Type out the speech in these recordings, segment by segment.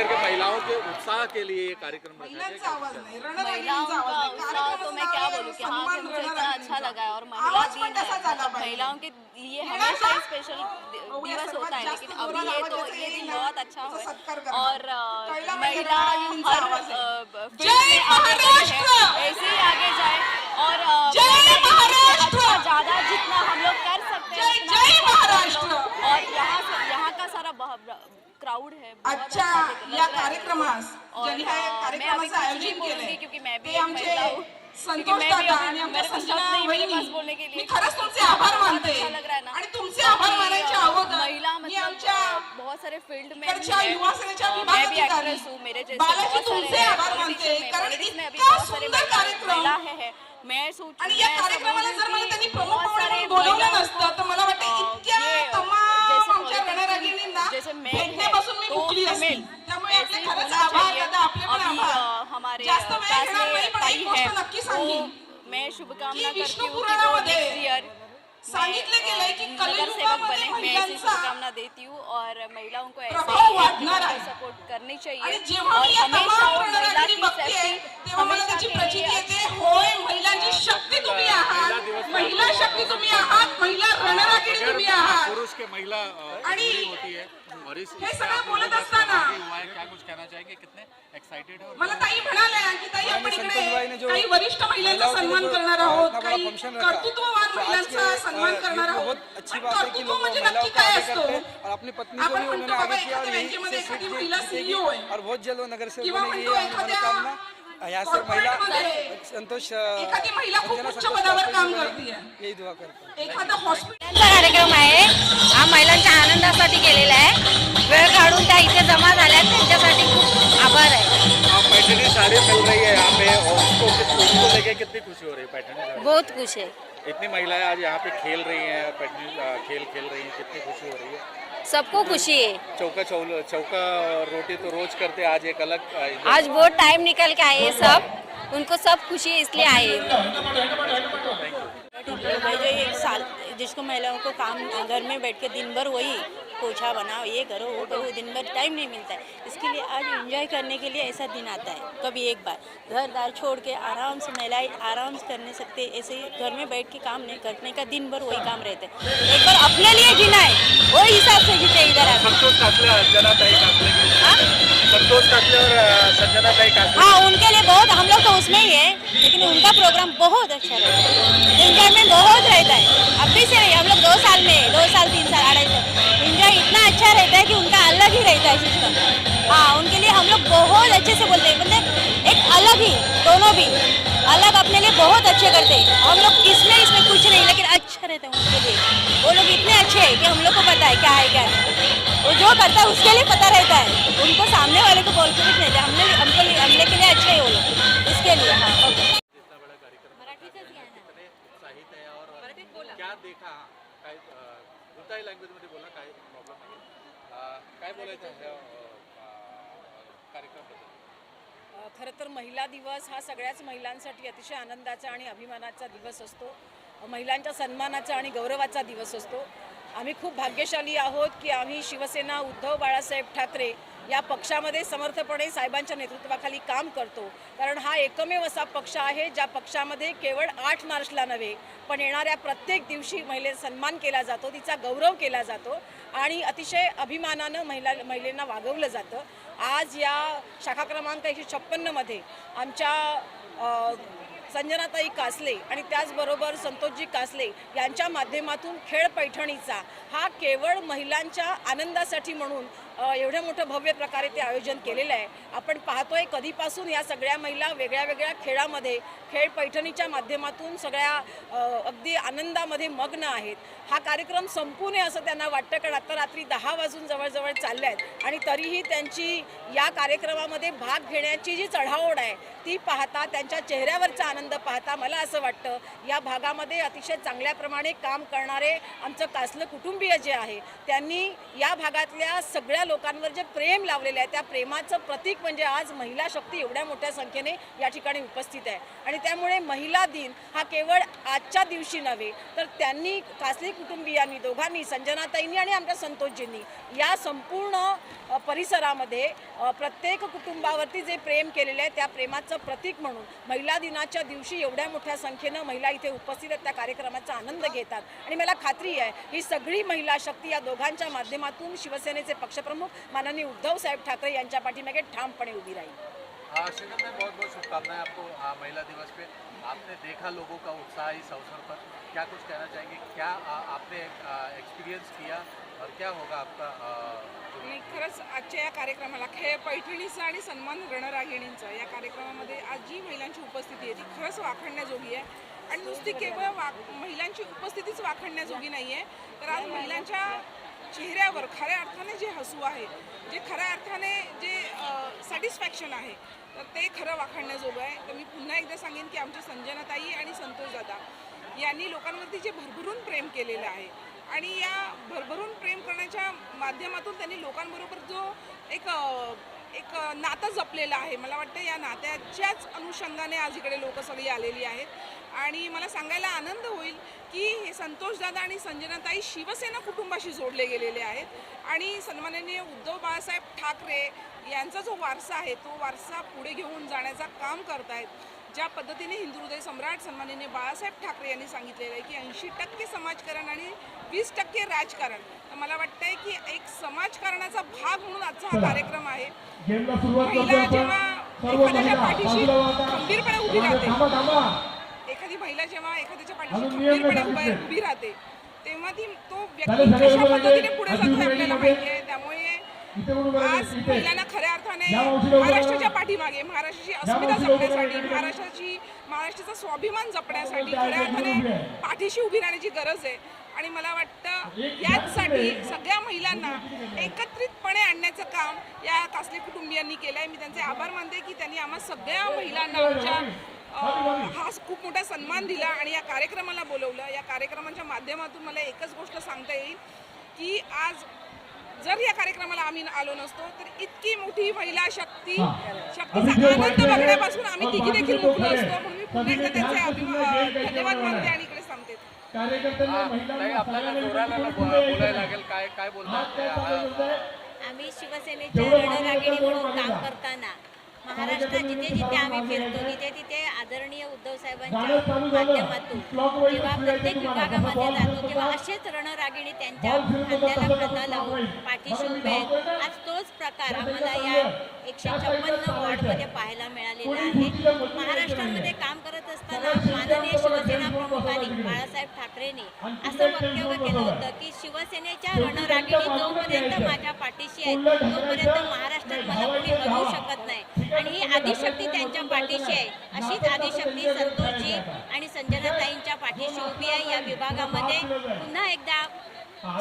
करके महिलाओं के उत्साह के लिए ये कार्यक्रम रखा गया। महिलाओं का उत्साह तो मैं क्या बोलूँ कि हाँ, कि मुझे इतना अच्छा लगा है। और महिला दिन है, मतलब महिलाओं के लिए हमेशा ही स्पेशल दिवस होता है, लेकिन अभी ये दिन बहुत अच्छा है। और महिला हर फील्ड में आगे बढ़ी है, ऐसे ही आगे जाए और अच्छा ज़्यादा जितना हम लोग कर सकते हैं। और यहाँ का सारा क्राउड है अच्छा या कार्यक्रमास और मैं अभी कुछ नहीं बोलूंगी क्योंकि मैं भी एक महिला हूँ। संतोष दादा आणि आमच्या संजना वहिनी मी खरंच तुमचे आभार मानते आणि तुमचे आभार मानायच्या अगोदर महिला मी आमच्या बहुत सारे फील्ड में युवा सेनेच्या मैं भी एक्ट्रेस हूँ, मेरे जैसे बहुत तुमचे आभार मानते कारण इतका सुंदर कार्यक्रम महिला है। मैं सोचूं आणि या कार्यक्रमाला जर मला त्यांनी प्रमुख म्हणून बोलवलं नसतं तर मला वाटतं इतक्या तमाम आमच्या रणरागिणींना भेटण्यापासून मी मुकली असती। त्यामुळे आपले खरंच आभार दादा, आपले पण आभार। हमारे जास्त वेळ घेणार नाही पण एक गोष्ट नक्की सांगेन, मैं शुभकामना करती हूँ कि वो नेक्स्ट ईयर सांगितले गेलंय की नगर सेवक बने। मैं ऐसी शुभकामना देती हूँ और महिलाओं को ऐसे सपोर्ट करनी चाहिए और हमेशा महिला की सेफ्टी होय, महिलांची शक्ती तुम्ही आहात, महिला शक्ती तुम्ही आहात, महिला रणरागिणी तुम्ही आहात। पुरुष के महिला आणि होती है और इस हे सगळं बोलत असताना क्या कुछ कहना चाहेंगे, कितने एक्साइटेड हो? मला ताई म्हणाल्या की ताई आपण इकडे काही वरिष्ठ महिलांचा सन्मान करणार आहोत, काही कर्तृत्ववान महिलांचा सन्मान करणार आहोत। अच्छी बात है कि लोग महिलाओं को आगे करते हैं और अपनी पत्नी को भी उन्होंने आगे किया और यही से सीट जीतेगी और बहुत जल्द वो नगर सेवक बनेगी। ये हमारी कामना यहाँ से महिला संतोष एखादी महिला खूप उच्च पदावर काम करते है, यही दुआ करते हैं। एखादा हॉस्पिटल कार्यक्रम आहे हा महिलांच्या आनंदासाठी केलेला आहे। वेळ काढून त्या इथे जमा झाल्या, त्यांच्यासाठी खूप आभार आहे। पैठणी साड़ी मिल रही है यहाँ पे और उसको लेके कितनी खुशी हो रही है? पैठणी बहुत खुश है, इतनी महिलाएं आज यहाँ पे खेल रही हैं, पैठनी खेल रही हैं, कितनी खुशी हो रही है? सबको खुशी है। चौका रोटी तो रोज करते, आज एक अलग आज बहुत टाइम निकल के आए सब, उनको सब खुशी है इसलिए आए। मैं जो एक साल जिसको महिलाओं को काम घर में बैठ के दिन भर वही पोछा बनाओ, ये करो वो करो, दिन भर टाइम नहीं मिलता है। इसके लिए आज एंजॉय करने के लिए ऐसा दिन आता है, कभी एक बार घर दार छोड़ के आराम से महिलाएं आराम से करने सकते, ऐसे घर में बैठ के काम नहीं करने का, दिन भर वही काम रहता है। एक बार अपने लिए जीना है, वो हिसाब से जीते इधर आके। हाँ, उनके लिए बहुत, हम लोग तो उसमें ही है, लेकिन उनका प्रोग्राम बहुत अच्छा रहता है, एंजॉयमेंट बहुत रहता है। अब भी से हम लोग 2 साल में 2 साल 3 साल 2.5 साल एंजॉय इतना अच्छा रहता है कि उनका अलग ही रहता है सिस्टम। हाँ, उनके लिए हम लोग बहुत अच्छे से बोलते हैं, मतलब एक अलग ही, दोनों भी अलग अपने लिए बहुत अच्छे करते हैं। हम लोग इसमें कुछ नहीं, लेकिन अच्छा रहता है उनके लिए। वो लोग इतने अच्छे हैं कि हम लोग को पता है क्या है क्या नहीं, वो जो करता है उसके लिए पता रहता है, उनको सामने वाले को बोल के भी नहीं, हमने के लिए अच्छे है वो लोग, इसके लिए। हाँ, ओके। क्या देखा? काय कोणत्याही लँग्वेज मध्ये बोला, काय प्रॉब्लेम नाही। काय बोलायचं आहे कार्यक्रमाबद्दल? खरं तर महिला दिवस हा सगळ्याच महिलांसाठी अतिशय आनंदाचा आणि अभिमानाचा दिवस असतो, महिलांच्या सन्मानाचा आणि गौरवाचा दिवस असतो। आम्ही खूप भाग्यशाली आहोत की आम्ही शिवसेना उद्धव बाळासाहेब ठाकरे या पक्षामध्ये समर्थपणे साहेबांच्या नेतृत्वाखाली काम करतो, कारण हा एकमेव असा पक्ष आहे ज्या पक्षामध्ये केवळ 8 मार्चला नव्हे पण येणाऱ्या प्रत्येक दिवशी महिलेचा सन्मान केला जातो, तिचा गौरव केला जातो आणि अतिशय अभिमानानं महिलांना वागवलं जातं। आज या शाखा क्रमांक 156 मध्ये आमच्या संजनाताई कासले आणि त्याचबरोबर संतोषजी कासले यांच्या माध्यमातून खेळ पैठणीचा हा केवळ महिलांच्या आनंदासाठी म्हणून एवढ्या मोठं भव्य प्रकारे ते आयोजन केलेलं आहे। आपण पाहतोय कधीपासून या सगळ्या महिला वेगळ्या वेगळ्या खेळामध्ये, खेळ पैठणीच्या माध्यमातून सगळ्या अगदी आनंदामध्ये मग्न आहेत। हा कार्यक्रम संपू नये असं त्यांना वाटतं, कारण आता रात्री 10 वाजून जवळजवळ चालले आहेत आणि तरीही त्यांची या कार्यक्रमामध्ये भाग घेण्याची जी चढाओढ आहे ती पाहता, त्यांच्या चेहऱ्यावरचा आनंद पाहता मला असं वाटतं या भागामध्ये अतिशय चांगल्या प्रमाणे काम करणारे आमचं कासलं कुटुंबीय जे आहे त्यांनी या भागातल्या सगळ्या आपल्या लोकांवर जे प्रेम लावलेलं आहे त्या प्रेमाचं प्रतीक म्हणजे आज महिला शक्ती एवढ्या मोठ्या संख्येने या ठिकाणी उपस्थित आहे. आणि त्यामुळे महिला दिन हा केवळ आजच्या दिवशी नव्हे तर त्यांनी कासले कुटुंबियांनी दोघांनी संजनाताईंनी आणि आमच्या संतोषजींनी या संपूर्ण परिसरामध्ये प्रत्येक कुटुंबावरती जे प्रेम केलेलं आहे त्या प्रेमाचं प्रतीक म्हणून महिला दिनाच्या दिवशी एवढ्या मोठ्या संख्येनं महिला इथे उपस्थित आहेत, त्या कार्यक्रमाचा आनंद घेतात. आणि मला खात्री आहे ही सगळी महिला शक्ती या दोघांच्या माध्यमातून शिवसेनेचे पक्षप्रमुख माननीय उद्धव साहेब ठाकरे यांच्या पाठीमागे ठामपणे उभी राहील. श्रीकांत भाई, बहुत बहुत शुभकामनाएं आपको महिला दिवस पे. आपने देखा लोगों का उत्साह इस अवसर पर, क्या कुछ कहना चाहेंगे? क्या आपने एक्सपीरियंस किया और क्या होगा आपका? आणि खरंच आजच्या या कार्यक्रमाला खेळ पैठणीचा आणि सन्मान रणरागिणींचा या कार्यक्रमामध्ये आज जी महिलांची उपस्थिती आहे ती खरंच वाखाणण्याजोगी आहे. आणि नुसती केवळ महिलांची उपस्थितीच वाखाणण्याजोगी नाही आहे, तर आज महिलांच्या चेहऱ्यावर खऱ्या अर्थाने जे हसू आहे, जे खऱ्या अर्थाने जे सॅटिस्फॅक्शन आहे, तर ते खरं वाखाणण्याजोगं आहे. तर मी पुन्हा एकदा सांगेन की आमच्या संजनाताई आणि संतोषदादा यांनी लोकांवरती जे भरभरून प्रेम केलेलं आहे आणि या भरभरून प्रेम करण्याच्या माध्यमातून त्यांनी लोकांबरोबर जो एक नातं जपलेलं आहे, मला वाटतं या नात्याच्याच अनुषंगाने आज इकडे लोक सगळी आलेली आहेत. आणि मला सांगायला आनंद होईल की हे संतोषदादा आणि संजनाताई शिवसेना कुटुंबाशी जोडले गेलेले आहेत आणि सन्माननीय उद्धव बाळासाहेब ठाकरे यांचा जो वारसा आहे तो वारसा पुढे घेऊन जाण्याचं काम करतायत. ज्या पद्धतीने हिंदू हृदय सम्राट सन्माननीय बाळासाहेब ठाकरे यांनी सांगितलेलं आहे की 80% समाजकारण आणि 20% राजकारण, तर मला वाटतंय की एक समाजकारणाचा भाग म्हणून आजचा हा कार्यक्रम आहे. महिला जेव्हा एखाद्याच्या पाठीशी खंबीरपणे उभी राहते, एखादी महिला जेव्हा एखाद्याच्या पाठीशी खंबीरपणे उभी राहते तेव्हा तो व्यक्ती कशा पद्धतीने पुढे जातो आपल्याला माहिती आहे. त्यामुळे आज महिलांना खऱ्या अर्थाने महाराष्ट्राच्या पाठीमागे महाराष्ट्राची अस्मिता जपण्यासाठी महाराष्ट्राचा स्वाभिमान जपण्यासाठी खऱ्या अर्थाने पाठीशी उभी राहण्याची गरज आहे. आणि मला वाटतं याचसाठी सगळ्या महिलांना एकत्रितपणे आणण्याचं काम या कासले कुटुंबियांनी केलं आहे. मी त्यांचे आभार मानते की त्यांनी आम्हा सगळ्या महिलांना आमच्या हा खूप मोठा सन्मान दिला आणि या कार्यक्रमाला बोलवलं. या कार्यक्रमाच्या माध्यमातून मला एकच गोष्ट सांगता येईल की आज जर या कार्यक्रमाला आम्ही आलो नसतो तर इतकी मोठी महिला शक्तीचा आनंद बघण्यापासून आम्ही तिघी देखील मुकलो असतो. म्हणून मी पुन्हा एकदा त्यांचे धन्यवाद मानते आणि इकडे सांगते. आपल्याला जोराला बोलायला लागेल. काय बोलतात? आम्ही शिवसेनेच्या रणरागिणी म्हणून काम करताना महाराष्ट्रात जिथे जिथे आम्ही फिरतो तिथे तिथे आदरणीय उद्धव साहेबांच्या माध्यमातून जेव्हा प्रत्येक विभागामध्ये जातो तेव्हा असेच रणरागिणी त्यांच्या खांद्याला खांदा लावून पाठीशी उभे आहेत. आज तोच प्रकार आम्हाला या 156 वॉर्डमध्ये पाहायला मिळालेला आहे. महाराष्ट्रामध्ये काम करत असताना माननीय शिवसेना प्रमुखांनी बाळासाहेब ठाकरेंनी असं वक्तव्य केलं होतं की शिवसेनेच्या रणरागिणी जोपर्यंत माझ्या पाठीशी आहेत तोपर्यंत महाराष्ट्रात मला कोणी हरवू शकत नाही. आणि ही आदिशक्ती त्यांच्या पाठीशी आहे. अशीच आदिशक्ती संतोषजी आणि संजनाताईंच्या पाठीशी उभी आहे. या विभागामध्ये पुन्हा एकदा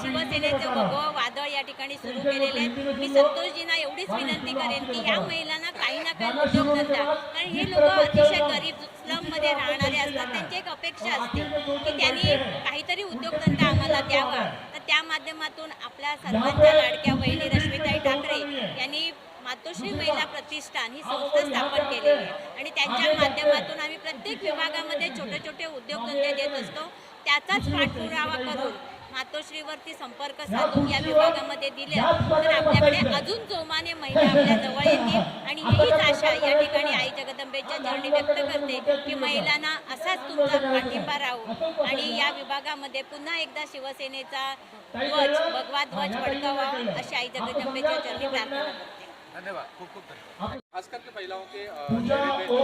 शिवसेनेचे भगवं वादळ या ठिकाणी सुरू केलेले आहेत. मी संतोषजींना एवढीच विनंती करेन की या महिलांना काही ना काही उद्योगधंदा, कारण हे लोक अतिशय गरीब स्लममध्ये राहणारे असतात, त्यांची एक अपेक्षा असते की त्यांनी काहीतरी उद्योगधंदा आम्हाला द्यावा. तर त्या माध्यमातून आपल्या सर्वांच्या लाडक्या बहिणी रश्मिताई ठाकरे यांनी मातोश्री महिला प्रतिष्ठान ही संस्था स्थापन केलेली आहे आणि त्यांच्या माध्यमातून आम्ही प्रत्येक विभागामध्ये छोटे छोटे उद्योगधंदे देत असतो. त्याचाच पाठपुरावा करून मातोश्रीवरती संपर्क साधून या विभागामध्ये दिले तर आपल्याकडे अजून जोमाने महिला आपल्या जवळ येतील. आणि हीच आशा या ठिकाणी आई जगदंबेच्या चरणी व्यक्त करते की महिलांना असाच तुमचा पाठिंबा राहू आणि या विभागामध्ये पुन्हा एकदा शिवसेनेचा ध्वज भगवा ध्वज फडकावा अशी आई जगदंबेच्या चरणी प्रार्थना करते. धन्यवाद, खूप खूप धन्यवाद. खास करके महिलाओं के चेहरे पे जो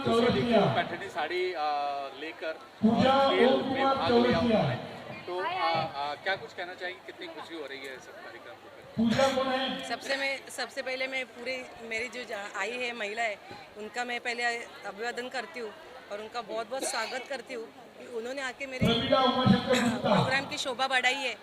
खुशी दिखी वो पैठनी साड़ी लेकर और खेल में भाग लिया उन्होंने, तो क्या कुछ कहना चाहिए? कितनी खुशी हो रही है सब कार्यक्रम को? सबसे पहले मैं पूरी मेरी जो आई है महिला है उनका मैं पहले अभिवादन करती हूँ और उनका बहुत बहुत स्वागत करती हूँ कि उन्होंने आके मेरे प्रोग्राम की शोभा बढ़ाई है.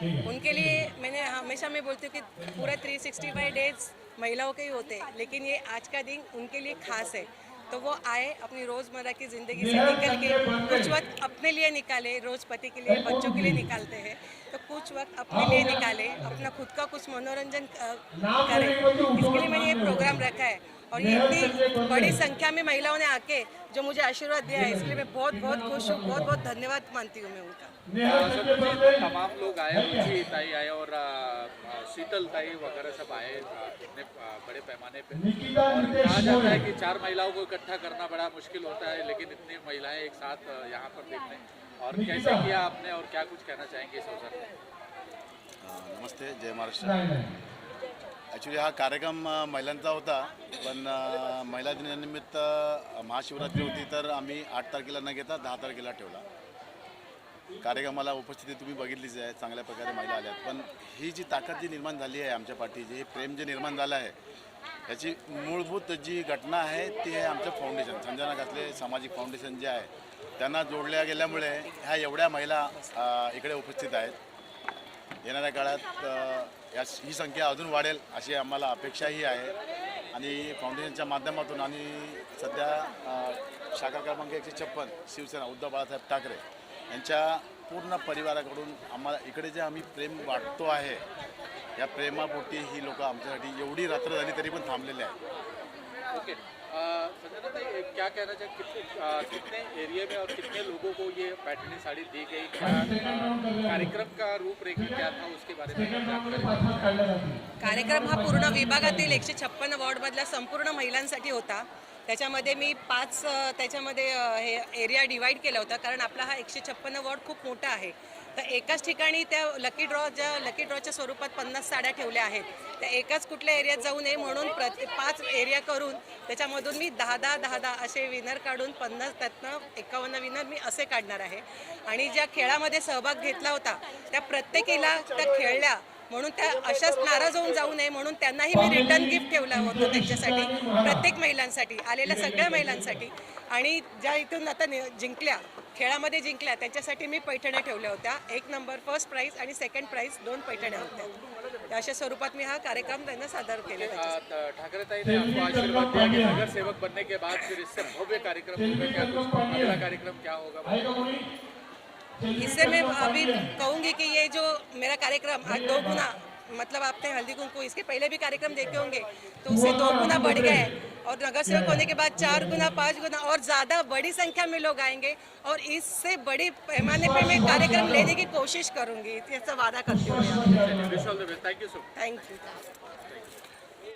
उनके लिए मैंने हमेशा मैं बोलती हूँ कि पूरा 365 डेज महिलाओं के ही होते हैं, लेकिन ये आज का दिन उनके लिए खास है. तो वो आए, अपनी रोज़मर्रा की ज़िंदगी से निकल के कुछ वक्त अपने लिए निकाले, रोज़ पति के लिए बच्चों के लिए निकालते हैं, तो कुछ वक्त अपने लिए निकाले, अपना खुद का कुछ मनोरंजन करें। इसके लिए मैंने ये प्रोग्राम रखा है और ये इतनी बड़ी संख्या में महिलाओं ने आके जो मुझे आशीर्वाद दिया है, इसलिए मैं बहुत बहुत खुश हूँ, बहुत बहुत धन्यवाद मानती हूँ मैं उनका। तमाम लोग आए, रुचि ताई आए और शीतल ताई वगैरह सब आए इतने बड़े पैमाने पे, और कहा जाता है कि 4 महिलाओं को इकट्ठा करना बड़ा मुश्किल होता है, लेकिन इतनी महिलाएं एक साथ यहाँ पर देखने, और कैसे किया आपने और क्या कुछ कहना चाहेंगे इस अवसर पर? नमस्ते, जय महाराष्ट्र. ॲक्च्युली हा कार्यक्रम महिलांचा होता, पण महिला दिनानिमित्त महाशिवरात्री होती, तर आम्ही 8 तारखेला न घेता 10 तारखेला ठेवला. कार्यक्रमाला उपस्थिती तुम्ही बघितलीच आहे, चांगल्या प्रकारे महिला आल्यात, पण ही जी ताकद जी निर्माण झाली आहे आमच्या पाठीची, हे प्रेम जे निर्माण झालं आहे, याची मूलभूत जी घटना आहे ती आहे आमचं फाउंडेशन, संजना घातले सामाजिक फाउंडेशन जे आहे, त्यांना जोडल्या गेल्यामुळे ह्या एवढ्या महिला इकडे उपस्थित आहेत. येणाऱ्या काळात ही संख्या अजून वाढेल अशी आम्हाला अपेक्षाही आहे, आणि फाउंडेशनच्या माध्यमातून आणि सध्या शाखा क्रमांक 156 शिवसेना उद्धव बाळासाहेब ठाकरे यांच्या पूर्ण परिवाराकडून आम्हाला इकडे जे आम्ही प्रेम वाटतो आहे, या प्रेमापोटी ही लोक आमच्यासाठी एवढी रात्र झाली तरी पण थांबलेले आहेत. ओके, संजना ताई क्या कहना चाहिए, कितने एरिया में और कितने लोगों को ये पैठनी साड़ी दी गई, क्या कार्यक्रम का रूपरेखा क्या था उसके बारे में जानकारी? कार्यक्रम हा पूर्ण विभागातील 156 वॉर्डमधल्या संपूर्ण महिलांसाठी होता. त्याच्यामध्ये मी 5 त्याच्यामध्ये हे एरिया डिवाईड केला होता, कारण आपला हा 156 वॉर्ड खूप मोठा आहे. तर एकाच ठिकाणी त्या लकी ड्रॉच्या स्वरूपात 50 साड्या ठेवल्या आहेत. त्या एकाच कुठल्या एरियात जाऊ नये म्हणून 5 एरिया करून त्याच्यामधून मी 10 असे विनर काढून 50 त्यातनं 51 विनर मी असे काढणार आहे. आणि ज्या खेळामध्ये सहभाग घेतला होता त्या प्रत्येकीला त्या खेळल्या म्हणून त्या अशाच नाराज होऊन जाऊ नये म्हणून त्यांनाही मी रिटर्न गिफ्ट ठेवलं होतं त्यांच्यासाठी, प्रत्येक महिलांसाठी, आलेल्या सगळ्या महिलांसाठी. आणि ज्या इथून आता जिंकल्या, खेळामध्ये जिंकल्या, त्यांच्यासाठी मी पैठण्या ठेवल्या होत्या. 1 नंबर फर्स्ट प्राईज आणि सेकंड प्राईज 2 पैठण्या होत्या. अशा स्वरूपात मी हा कार्यक्रम त्यांना सादर केला. ठाकरे ताई ने आपको आशीर्वाद दिया कि नगर सेवक बनने के बाद फिर इससे भव्य कार्यक्रम होगा, क्या कुछ अगला कार्यक्रम क्या होगा? इससे मैं अभी कहूँगी कि ये जो मेरा कार्यक्रम आज 2 गुना, मतलब आपने हल्दी कुंकू इसके पहले भी कार्यक्रम देखे होंगे, तो उससे 2 गुना बढ़ गया है. और नगर सेवक होने के बाद 4 गुना, 5 गुना और ज़्यादा बड़ी संख्या में लोग आएंगे, और इससे बड़ी पैमाने पे मैं कार्यक्रम लेने की कोशिश करूँगी, ऐसा वादा करती हूँ. Wish all the best. Thank you so much. Thank you.